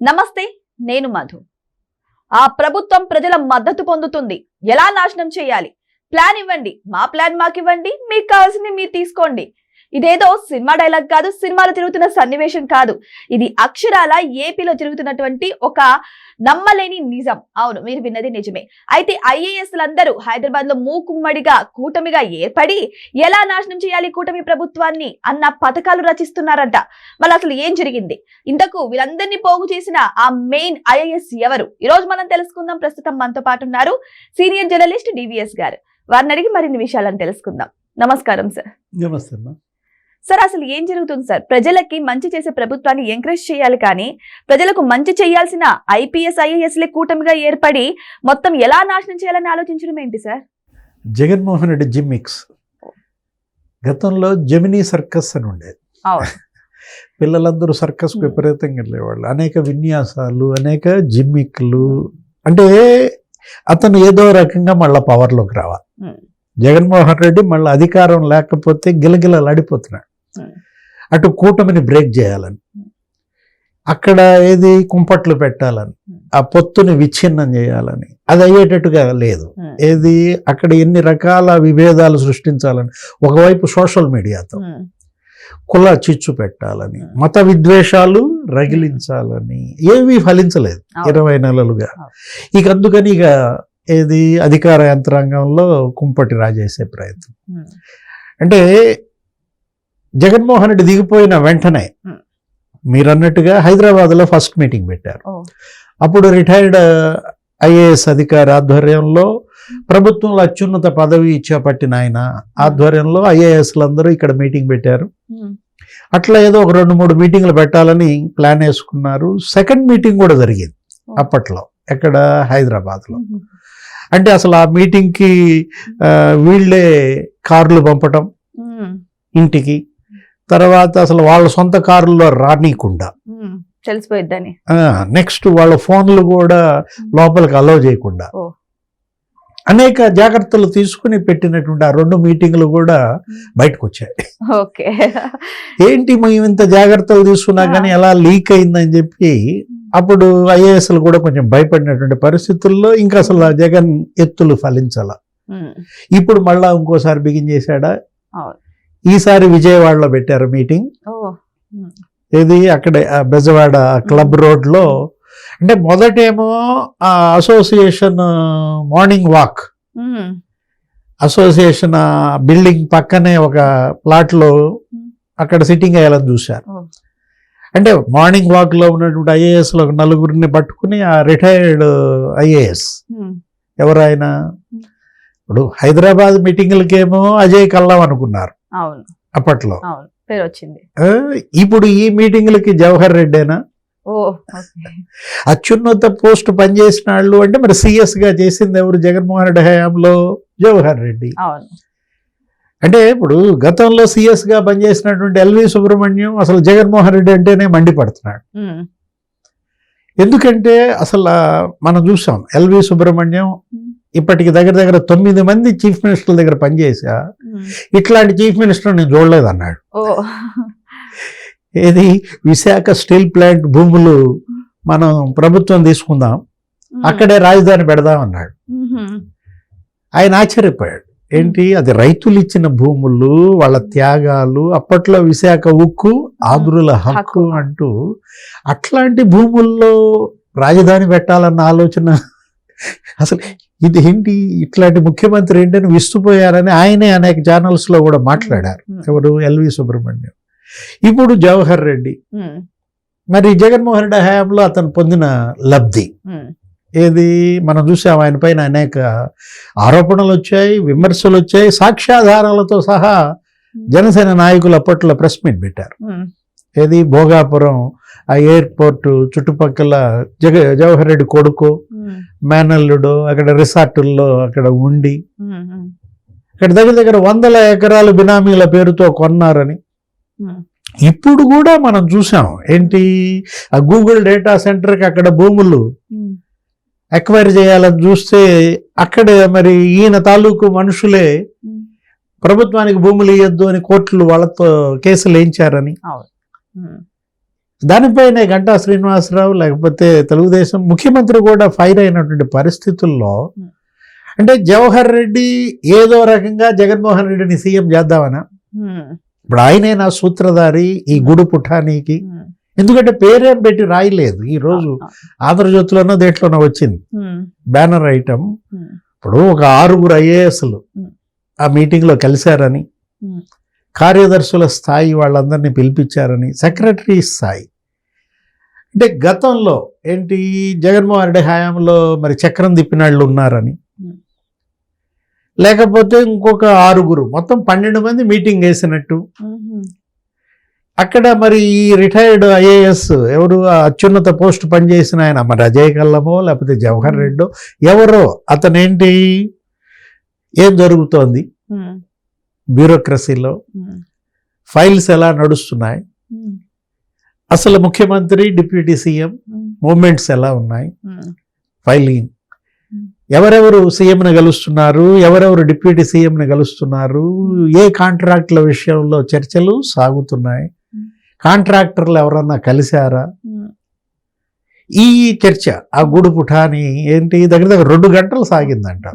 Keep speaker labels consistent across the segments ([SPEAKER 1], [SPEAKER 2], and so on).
[SPEAKER 1] నమస్తే, నేను మధు. ఆ ప్రభుత్వం ప్రజల మద్దతు పొందుతుంది. ఎలా నాశనం చేయాలి? ప్లాన్ ఇవ్వండి, మా ప్లాన్ మాకివ్వండి, మీకు కావాల్సింది మీరు తీసుకోండి. ఇదేదో సినిమా డైలాగ్ కాదు, సినిమాలో తిరుగుతున్న సన్నివేశం కాదు. ఇది అక్షరాల ఏపీలో జరుగుతున్నటువంటి ఒక నమ్మలేని నిజం. అవును, మీరు విన్నది నిజమే. అయితే ఐఏఎస్లందరూ హైదరాబాద్ లో మూకుమ్మడిగా కూటమిగా ఏర్పడి ఎలా నాశనం చేయాలి కూటమి ప్రభుత్వాన్ని అన్న పథకాలు రచిస్తున్నారంట. మళ్ళీ అసలు ఏం జరిగింది? ఇంతకు వీళ్ళందరినీ పోగు చేసిన ఆ మెయిన్ ఐఏఎస్ ఎవరు? ఈ రోజు మనం తెలుసుకుందాం. ప్రస్తుతం మనతో పాటు ఉన్నారు సీనియర్ జర్నలిస్ట్ డివిఎస్ గారు. వారిని అడిగి మరిన్ని విషయాలను తెలుసుకుందాం. నమస్కారం సార్.
[SPEAKER 2] నమస్తే అమ్మా.
[SPEAKER 1] సార్, అసలు ఏం జరుగుతుంది సార్? ప్రజలకి మంచి చేసే ప్రభుత్వాన్ని ఎంకరేజ్ చేయాలి, కానీ ప్రజలకు మంచి చేయాల్సిన ఐపీఎస్ ఐఏఎస్లే కూటమిగా ఏర్పడి మొత్తం ఎలా నాశనం చేయాలని ఆలోచించడం ఏంటి సార్?
[SPEAKER 2] జగన్మోహన్ రెడ్డి జిమ్మిక్స్. గతంలో జెమినీ సర్కస్ అని ఉండేది. పిల్లలందరూ సర్కస్ విపరీతంగా వెళ్ళేవాళ్ళు. అనేక విన్యాసాలు, అనేక జిమ్మిక్లు. అంటే అతను ఏదో రకంగా మళ్ళీ పవర్లోకి రావాలి. జగన్మోహన్ రెడ్డి మళ్ళీ అధికారం లేకపోతే గిలగిలలాడిపోతున్నాడు. అటు కూటమిని బ్రేక్ చేయాలని, అక్కడ ఏది కుంపట్లు పెట్టాలని, ఆ పొత్తుని విచ్ఛిన్నం చేయాలని. అది అయ్యేటట్టుగా లేదు. ఏది అక్కడ ఎన్ని రకాల విభేదాలు సృష్టించాలని, ఒకవైపు సోషల్ మీడియాతో కుల చిచ్చు పెట్టాలని, మత విద్వేషాలు రగిలించాలని, ఏవి ఫలించలేదు 20 నెలలుగా. ఇక అందుకని ఇక ఏది అధికార యంత్రాంగంలో కుంపటి రాజేసే ప్రయత్నం. అంటే జగన్మోహన్ రెడ్డి దిగిపోయిన వెంటనే మీరన్నట్టుగా హైదరాబాద్లో ఫస్ట్ మీటింగ్ పెట్టారు. అప్పుడు రిటైర్డ్ ఐఏఎస్ అధికారి ఆధ్వర్యంలో, ప్రభుత్వంలో అత్యున్నత పదవి చేపట్టిన ఆయన ఆధ్వర్యంలో ఐఏఎస్లందరూ ఇక్కడ మీటింగ్ పెట్టారు. అట్లా ఏదో ఒక 2-3 మీటింగ్లు పెట్టాలని ప్లాన్ వేసుకున్నారు. సెకండ్ మీటింగ్ కూడా జరిగింది అప్పట్లో, ఎక్కడ హైదరాబాద్లో. అంటే అసలు ఆ మీటింగ్కి వీళ్ళే కార్లు పంపటం ఇంటికి, తర్వాత అసలు వాళ్ళ సొంత కారుల్లో రానీయకుండా,
[SPEAKER 1] తెలిసిపోయిద్దని,
[SPEAKER 2] నెక్స్ట్ వాళ్ళ ఫోన్లు కూడా లోపలికి అలౌ చేయకుండా అనేక జాగ్రత్తలు తీసుకుని పెట్టినటువంటి ఆ 2 మీటింగ్లు కూడా బయటకు వచ్చాయి. ఏంటి మేము ఇంత జాగ్రత్తలు తీసుకున్నా కానీ ఎలా లీక్ అయిందని చెప్పి అప్పుడు ఐఏఎస్లు కూడా కొంచెం భయపడినటువంటి పరిస్థితుల్లో ఇంకా అసలు జగన్ ఎత్తులు ఫలించాల. ఇప్పుడు మళ్ళా ఇంకోసారి బిగిన్ చేశాడా? ఈసారి విజయవాడలో పెట్టారు మీటింగ్. ఏది అక్కడే బెజవాడ క్లబ్ రోడ్లో. అంటే మొదటేమో ఆ association morning walk, association building పక్కనే ఒక ప్లాట్లో అక్కడ సిట్టింగ్ అయ్యాలని చూశారు. అంటే మార్నింగ్ వాక్లో ఉన్నటువంటి ఐఏఎస్లో 4 పట్టుకుని ఆ రిటైర్డ్ ఐఏఎస్ ఎవరైనా, ఇప్పుడు హైదరాబాద్ మీటింగ్లకేమో అజయ్ కల్లం అనుకున్నారు అప్పట్లో, ఇప్పుడు ఈ మీటింగ్లకి జవహర్ రెడ్డేనా? అత్యున్నత పోస్ట్ పనిచేసిన వాళ్ళు అంటే మరి సిఎస్ గా చేసింది ఎవరు? జగన్మోహన్ రెడ్డి హయాంలో జవహర్ రెడ్డి. అంటే ఇప్పుడు గతంలో సిఎస్ గా పనిచేసినటువంటి ఎల్వి సుబ్రహ్మణ్యం అసలు జగన్మోహన్ రెడ్డి అంటేనే మండిపడుతున్నాడు. ఎందుకంటే అసలు మనం చూసాం, ఎల్వి సుబ్రహ్మణ్యం ఇప్పటికి దగ్గర 9 మంది చీఫ్ మినిస్టర్ల దగ్గర పనిచేసా, ఇట్లాంటి చీఫ్ మినిస్టర్ నేను చూడలేదు అన్నాడు. ఏది విశాఖ స్టీల్ ప్లాంట్ భూములు మనం ప్రభుత్వం తీసుకుందాం, అక్కడే రాజధాని పెడదాం అన్నాడు. ఆయన ఆశ్చర్యపోయాడు. ఏంటి అది? రైతులు ఇచ్చిన భూములు, వాళ్ళ త్యాగాలు, అప్పట్లో విశాఖ ఉక్కు ఆంధ్రుల హక్కు అంటూ అట్లాంటి భూముల్లో రాజధాని పెట్టాలన్న ఆలోచన, అసలు ఇది ఏంటి, ఇట్లాంటి ముఖ్యమంత్రి ఏంటని విస్తుపోయారని ఆయనే అనేక ఛానల్స్లో కూడా మాట్లాడారు. ఎవరు? ఎల్వి సుబ్రహ్మణ్యం. ఇప్పుడు జవహర్ రెడ్డి. మరి జగన్మోహన్ రెడ్డి హయాంలో అతను పొందిన లబ్ధి ఏది మనం చూసాం. ఆయన పైన అనేక ఆరోపణలు వచ్చాయి, విమర్శలు వచ్చాయి, సాక్ష్యాధారాలతో సహా జనసేన నాయకులు అప్పట్లో ప్రెస్ మీట్ పెట్టారు. ఏది భోగాపురం ఆ ఎయిర్పోర్ట్ చుట్టుపక్కల జవహర్ రెడ్డి కొడుకు మేనల్లుడు అక్కడ రిసార్టుల్లో అక్కడ ఉండి అక్కడ దగ్గర 100 ఎకరాలు బినామీల పేరుతో కొన్నారని. ఇప్పుడు కూడా మనం చూసాం ఏంటి, ఆ గూగుల్ డేటా సెంటర్కి అక్కడ భూములు ఎక్వైర్ చేయాలని చూస్తే అక్కడే మరి ఈయన తాలూకు మనుషులే ప్రభుత్వానికి భూములు ఇవ్వద్దు అని కోర్టులు వాళ్ళతో కేసులు వేయించారని. దానిపైనే గంటా శ్రీనివాసరావు లేకపోతే తెలుగుదేశం ముఖ్యమంత్రి కూడా ఫైర్ అయినటువంటి పరిస్థితుల్లో అంటే జవహర్ రెడ్డి ఏదో రకంగా జగన్మోహన్ రెడ్డిని సీఎం చేద్దామనా? ఇప్పుడు ఆయనే నా సూత్రధారి ఈ గుడు పుఠానీకి. ఎందుకంటే పేరేం పెట్టి రాయలేదు. ఈ రోజు ఆంధ్రజ్యోతిలోనో దేంట్లోనో వచ్చింది బ్యానర్ ఐటమ్. ఇప్పుడు ఒక 6 ఐఏఎస్లు ఆ మీటింగ్లో కలిశారని, కార్యదర్శుల స్థాయి వాళ్ళందరినీ పిలిపించారని, సెక్రటరీ స్థాయి. అంటే గతంలో ఏంటి జగన్మోహన్ రెడ్డి హయాంలో మరి చక్రం తిప్పినాళ్ళు ఉన్నారని, లేకపోతే ఇంకొక 6 మొత్తం 12 మంది మీటింగ్ వేసినట్టు. అక్కడ మరి ఈ రిటైర్డ్ ఐఏఎస్ ఎవరు అత్యున్నత పోస్ట్ పనిచేసిన ఆయన మరి అజయ్ కల్లమో లేకపోతే జవహర్ రెడ్డో ఎవరో అతనేంటి ఏం జరుగుతోంది బ్యూరోక్రసీలో, ఫైల్స్ ఎలా నడుస్తున్నాయి, అసలు ముఖ్యమంత్రి డిప్యూటీ సీఎం మూమెంట్స్ ఎలా ఉన్నాయి, ఫైలింగ్ ఎవరెవరు సీఎంని కలుస్తున్నారు, ఎవరెవరు డిప్యూటీ సీఎంని కలుస్తున్నారు, ఏ కాంట్రాక్టుల విషయంలో చర్చలు సాగుతున్నాయి, కాంట్రాక్టర్లు ఎవరన్నా కలిశారా, ఈ చర్చ ఆ గుడు పుఠాని ఏంటి దగ్గర దగ్గర 2 గంటలు సాగిందంట.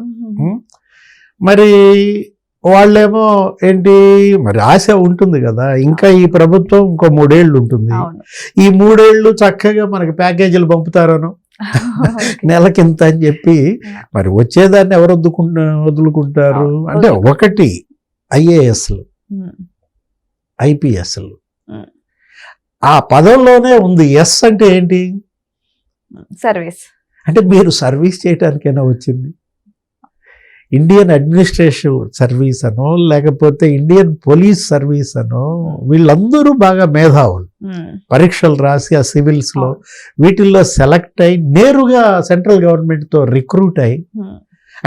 [SPEAKER 2] మరి వాళ్ళేమో ఏంటి మరి ఆశ ఉంటుంది కదా, ఇంకా ఈ ప్రభుత్వం ఇంకో 3 ఏళ్ళు ఉంటుంది, ఈ 3 ఏళ్ళు చక్కగా మనకి ప్యాకేజీలు పంపుతారనో నెలకింత అని చెప్పి మరి వచ్చేదాన్ని ఎవరు వదులుకుంటారు? అంటే ఒకటి ఐఏఎస్లు ఐపీఎస్లు ఆ పదంలోనే ఉంది. ఎస్ అంటే ఏంటి?
[SPEAKER 1] సర్వీస్. అంటే
[SPEAKER 2] మీరు సర్వీస్ చేయడానికైనా వచ్చింది. ఇండియన్ అడ్మినిస్ట్రేటివ్ సర్వీస్ అనో లేకపోతే ఇండియన్ పోలీస్ సర్వీస్ అనో వీళ్ళందరూ బాగా మేధావులు, పరీక్షలు రాసి ఆ సివిల్స్ లో వీటిల్లో సెలెక్ట్ అయి నేరుగా సెంట్రల్ గవర్నమెంట్ తో రిక్రూట్ అయి,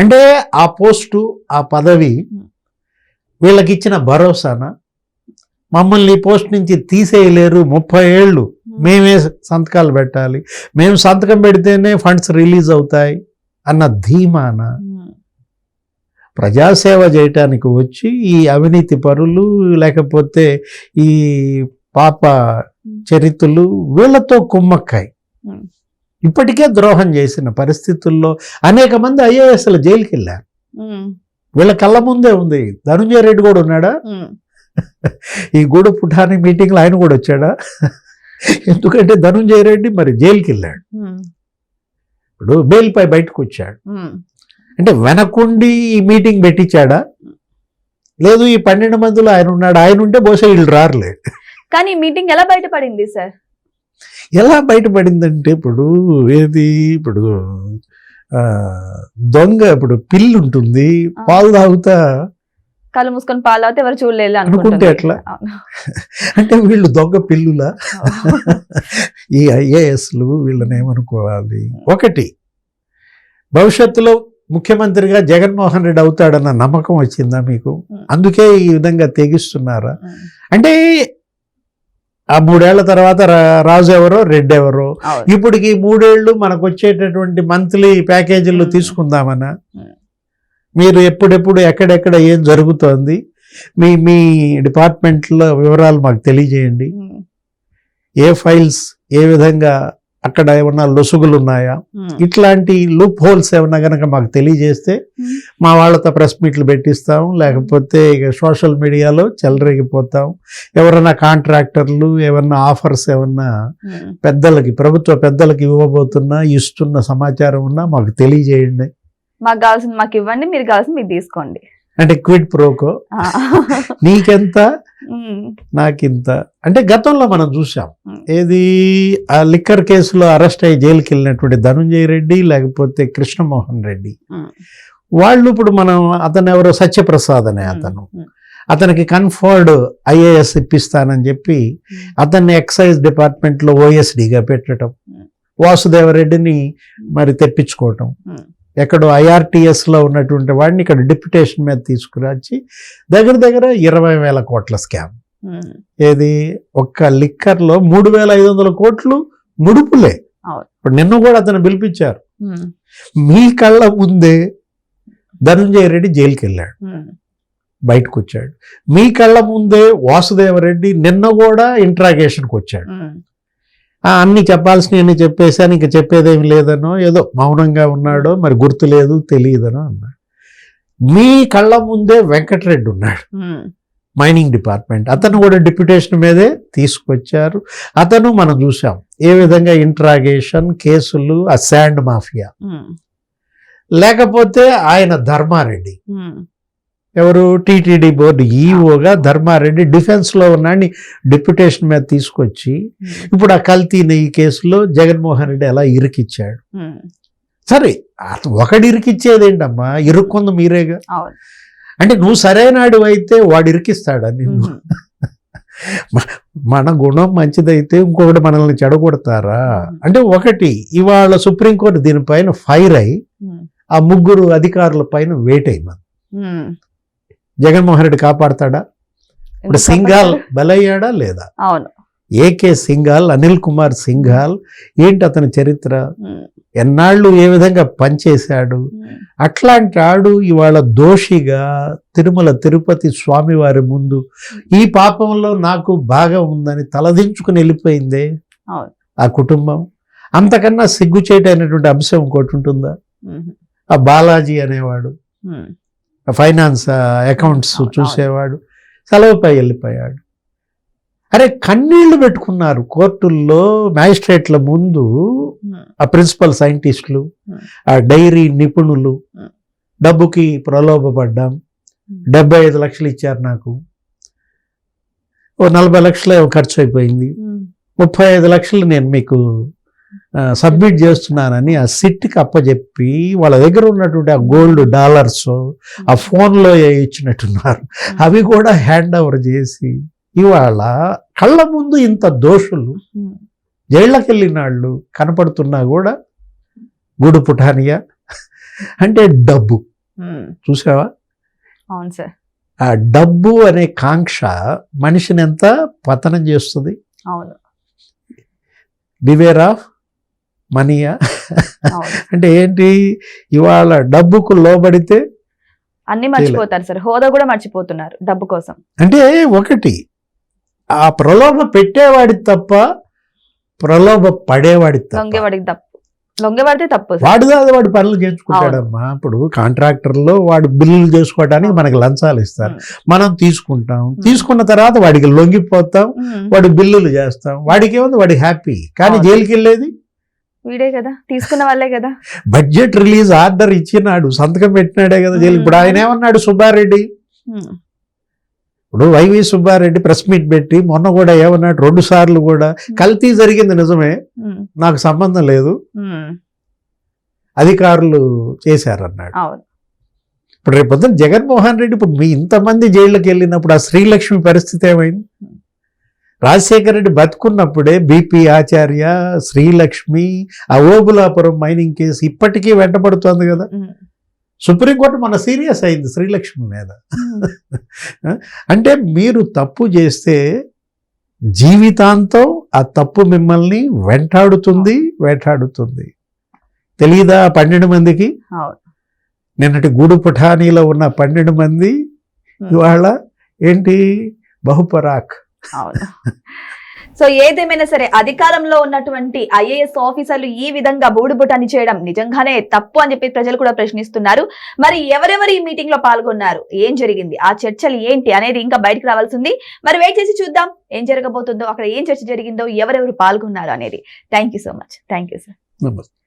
[SPEAKER 2] అంటే ఆ పోస్టు ఆ పదవి వీళ్ళకి ఇచ్చిన భరోసానా? మమ్మల్ని ఈ పోస్ట్ నుంచి తీసేయలేరు, 30 ఏళ్ళు మేమే సంతకాలు పెట్టాలి, మేము సంతకం పెడితేనే ఫండ్స్ రిలీజ్ అవుతాయి అన్న ధీమానా? ప్రజాసేవ చేయటానికి వచ్చి ఈ అవినీతి పరులు లేకపోతే ఈ పాప చరిత్రలు వీళ్ళతో కుమ్మక్కాయి ఇప్పటికే ద్రోహం చేసిన పరిస్థితుల్లో అనేక మంది ఐఏఎస్లు జైలుకి వెళ్ళారు. వీళ్ళ కళ్ళ ముందే ఉంది. ధనుంజయ రెడ్డి కూడా ఉన్నాడా? ఈ గూడు పుఠాని మీటింగ్లో ఆయన కూడా వచ్చాడా? ఎందుకంటే ధనుంజయ రెడ్డి మరి జైలుకి వెళ్ళాడు, ఇప్పుడు బెయిల్పై బయటకు వచ్చాడు. అంటే వెనకుండి ఈ మీటింగ్ పెట్టించాడా? లేదు, ఈ 12 మందిలో ఆయన ఉన్నాడు. ఆయన ఉంటే బహుశా వీళ్ళు రారులేదు.
[SPEAKER 1] కానీ మీటింగ్ ఎలా బయటపడింది సార్?
[SPEAKER 2] ఎలా బయటపడిందంటే ఇప్పుడు ఏది ఇప్పుడు దొంగ ఇప్పుడు పిల్లు ఉంటుంది, పాలు తాగుతా
[SPEAKER 1] కళ్ళు మూసుకొని పాలు తాగితే ఎవరు చూడలేదు
[SPEAKER 2] అనుకుంటే ఎట్లా? అంటే వీళ్ళు దొంగ పిల్లులా? ఈ ఐఏఎస్లు వీళ్ళని ఏమనుకోవాలి? ఒకటి, భవిష్యత్తులో ముఖ్యమంత్రిగా జగన్మోహన్ రెడ్డి అవుతాడన్న నమ్మకం వచ్చిందా మీకు? అందుకే ఈ విధంగా తెగిస్తున్నారా? అంటే ఆ 3 ఏళ్ల తర్వాత రాజు ఎవరో రెడ్డి ఎవరో, ఇప్పటికి 3 ఏళ్ళు మనకు వచ్చేటటువంటి మంత్లీ ప్యాకేజీలు తీసుకుందామన్నా? మీరు ఎప్పుడెప్పుడు ఎక్కడెక్కడ ఏం జరుగుతోంది మీ డిపార్ట్మెంట్లో వివరాలు మాకు తెలియజేయండి. ఏ ఫైల్స్ ఏ విధంగా అక్కడ ఏమన్నా లొసుగులు ఉన్నాయా, ఇట్లాంటి లూప్ హోల్స్ ఏమన్నా కనుక మాకు తెలియజేస్తే మా వాళ్ళతో ప్రెస్ మీట్లు పెట్టిస్తాం, లేకపోతే ఇక సోషల్ మీడియాలో చెలరేగిపోతాం. ఎవరన్నా కాంట్రాక్టర్లు ఏమన్నా ఆఫర్స్ ఏమన్నా పెద్దలకి ప్రభుత్వ పెద్దలకి ఇస్తున్న సమాచారం ఉన్నా మాకు తెలియజేయండి.
[SPEAKER 1] మాకు కావాల్సింది మాకు ఇవ్వండి, మీరు కావాల్సింది మీకు తీసుకోండి.
[SPEAKER 2] అంటే క్విడ్ ప్రోకో, నీకెంత నాకింత. అంటే గతంలో మనం చూసాం, ఏది ఆ లిక్కర్ కేసులో అరెస్ట్ అయ్యి జైలుకి వెళ్ళినటువంటి ధనుంజయ రెడ్డి లేకపోతే కృష్ణమోహన్ రెడ్డి వాళ్ళు ఇప్పుడు మనం అతను ఎవరో సత్యప్రసాద్ అనే అతనికి కన్ఫర్డ్ ఐఏఎస్ ఇప్పిస్తానని చెప్పి అతన్ని ఎక్సైజ్ డిపార్ట్మెంట్లో ఓఎస్డీగా పెట్టడం, వాసుదేవరెడ్డిని మరి తెప్పించుకోవటం, ఎక్కడో ఐఆర్టీఎస్లో ఉన్నటువంటి వాడిని ఇక్కడ డిప్యుటేషన్ మీద తీసుకురాచి దగ్గర దగ్గర 20,000 కోట్ల స్కామ్. ఏది ఒక్క లిక్కర్లో 3,500 కోట్లు ముడుపులే. ఇప్పుడు నిన్ను కూడా అతను పిలిపించారు. మీ కళ్ళ ముందే ధనుంజయ రెడ్డి జైలుకి వెళ్ళాడు, బయటకు వచ్చాడు. మీ కళ్ళ ముందే వాసుదేవరెడ్డి నిన్న కూడా ఇంట్రాగేషన్కి వచ్చాడు. అన్ని చెప్పాల్సినవి చెప్పేశాను, ఇంక చెప్పేదేమి లేదనో, ఏదో మౌనంగా ఉన్నాడో మరి గుర్తు లేదు తెలియదనో అన్నాడు. మీ కళ్ళ ముందే వెంకటరెడ్డి ఉన్నాడు, మైనింగ్ డిపార్ట్మెంట్. అతను కూడా డిప్యుటేషన్ మీదే తీసుకొచ్చారు. అతను మనం చూసాం ఏ విధంగా ఇంట్రాగేషన్ కేసులు, ఆ శాండ్ మాఫియా. లేకపోతే ఆయన ధర్మారెడ్డి, ఎవరు టీటీడీ బోర్డు ఈఓగా ధర్మారెడ్డి డిఫెన్స్ లో ఉన్నాడిని డిప్యుటేషన్ మీద తీసుకొచ్చి ఇప్పుడు ఆ కల్తీ నెయ్యి కేసులో జగన్మోహన్ రెడ్డి ఎలా ఇరికిచ్చాడు. సరే ఒకటి ఇరికిచ్చేది ఏంటమ్మా, ఇరుక్కుంది మీరేగా. అంటే నువ్వు సరైనడు అయితే వాడు ఇరికిస్తాడా నిన్ను? మన గుణం మంచిదైతే ఇంకొకటి మనల్ని చెడగొడతారా? అంటే ఒకటి ఇవాళ సుప్రీంకోర్టు దీనిపైన ఫైర్ అయి ఆ ముగ్గురు అధికారుల పైన వెయిట్ అయింది. జగన్మోహన్ రెడ్డి కాపాడతాడా? ఇప్పుడు సింఘాల్ బలయ్యాడా లేదా?
[SPEAKER 1] అవును.
[SPEAKER 2] ఏకే సింఘాల్, అనిల్ కుమార్ సింఘాల్ ఏంటి అతని చరిత్ర, ఎన్నాళ్ళు ఏ విధంగా పనిచేశాడు. అట్లాంటి ఆడు ఇవాళ దోషిగా తిరుమల తిరుపతి స్వామివారి ముందు ఈ పాపంలో నాకు బాగా ఉందని తలదించుకుని వెళ్ళిపోయిందే ఆ కుటుంబం. అంతకన్నా సిగ్గుచేటైనటువంటి అంశం ఇంకోటి ఉంటుందా? ఆ బాలాజీ అనేవాడు ఫైనాన్స్ అకౌంట్స్ చూసేవాడు సెలవుపై వెళ్ళిపోయాడు. అరే కన్నీళ్లు పెట్టుకున్నారు కోర్టుల్లో, మ్యాజిస్ట్రేట్ల ముందు ఆ ప్రిన్సిపల్ సైంటిస్టులు, ఆ డైరీ నిపుణులు. డబ్బుకి ప్రలోభపడ్డాం, 75 లక్షలు ఇచ్చారు నాకు, ఓ 40 లక్షలు ఖర్చు అయిపోయింది, 35 లక్షలు నేను మీకు సబ్మిట్ చేస్తున్నానని ఆ సిట్కి అప్పచెప్పి వాళ్ళ దగ్గర ఉన్నటువంటి ఆ గోల్డ్ డాలర్స్ ఆ ఫోన్లో ఇచ్చినట్టున్నారు, అవి కూడా హ్యాండ్ ఓవర్ చేసి ఇవాళ కళ్ళ ముందు ఇంత దోషులు జైళ్ళకి వెళ్ళినాళ్ళు కనపడుతున్నా కూడా గూడు పుటానియా అంటే డబ్బు. చూసావా?
[SPEAKER 1] అవును సార్.
[SPEAKER 2] ఆ డబ్బు అనే కాంక్ష మనిషిని ఎంత పతనం చేస్తుంది.
[SPEAKER 1] అవును.
[SPEAKER 2] బివేర్ ఆఫ్ మనీయా అంటే ఏంటి, ఇవాళ డబ్బుకు లోబడితే
[SPEAKER 1] అన్ని మర్చిపోతారు సార్, హోదా కూడా మర్చిపోతున్నారు డబ్బు కోసం.
[SPEAKER 2] అంటే ఒకటి ఆ ప్రలోభ పెట్టేవాడి తప్ప ప్రలోభ పడేవాడి
[SPEAKER 1] లొంగేవాడికి తప్పు, లొంగేవాడితే తప్పు.
[SPEAKER 2] వాడి పనులు చేయించుకుంటాడమ్మా. ఇప్పుడు కాంట్రాక్టర్లో వాడు బిల్లులు చేసుకోవడానికి మనకి లంచాలు ఇస్తారు, మనం తీసుకుంటాం, తీసుకున్న తర్వాత వాడికి లొంగిపోతాం, వాడి బిల్లులు చేస్తాం, వాడికి ఏముంది, వాడి హ్యాపీ. కానీ జైలుకి వెళ్ళేది
[SPEAKER 1] వీడే కదా, తీసుకున్న వాళ్ళే కదా.
[SPEAKER 2] బడ్జెట్ రిలీజ్ ఆర్డర్ ఇచ్చినాడు, సంతకం పెట్టినాడే కదా జైలు. ఇప్పుడు ఆయన ఏమన్నాడు సుబ్బారెడ్డి, ఇప్పుడు వైవి సుబ్బారెడ్డి ప్రెస్ మీట్ పెట్టి మొన్న కూడా ఏమన్నాడు, 2 సార్లు కూడా కల్తీ జరిగింది నిజమే, నాకు సంబంధం లేదు, అధికారులు చేశారన్నాడు. ఇప్పుడు రేపు పొద్దున జగన్మోహన్ రెడ్డి ఇప్పుడు మీ ఇంతమంది జైళ్ళకి వెళ్ళినప్పుడు ఆ శ్రీలక్ష్మి పరిస్థితి ఏమైంది? రాజశేఖర రెడ్డి బతుకున్నప్పుడే బీపీ ఆచార్య, శ్రీలక్ష్మి, ఆ ఓబులాపురం మైనింగ్ కేసు ఇప్పటికీ వెంటబడుతోంది కదా. సుప్రీంకోర్టు మన సీరియస్ అయింది శ్రీలక్ష్మి మీద. అంటే మీరు తప్పు చేస్తే జీవితాంతం ఆ తప్పు మిమ్మల్ని వెంటాడుతుంది. తెలీదా 12 మందికి? నిన్నటి గూడు పుఠానీలో ఉన్న 12 మంది ఇవాళ ఏంటి బహుపరాక్.
[SPEAKER 1] అవును. సో ఏదేమైనా సరే అధికారంలో ఉన్నటువంటి ఐఏఎస్ ఆఫీసర్లు ఈ విధంగా బూడుబుటాన్ని చేయడం నిజంగానే తప్పు అని చెప్పి ప్రజలు కూడా ప్రశ్నిస్తున్నారు. మరి ఎవరెవరు ఈ మీటింగ్ లో పాల్గొన్నారు, ఏం జరిగింది, ఆ చర్చలు ఏంటి అనేది ఇంకా బయటకు రావాల్సింది. మరి వెయిట్ చేసి చూద్దాం ఏం జరగబోతుందో, అక్కడ ఏం చర్చ జరిగిందో, ఎవరెవరు పాల్గొన్నారు అనేది. Thank you so much. Thank you sir.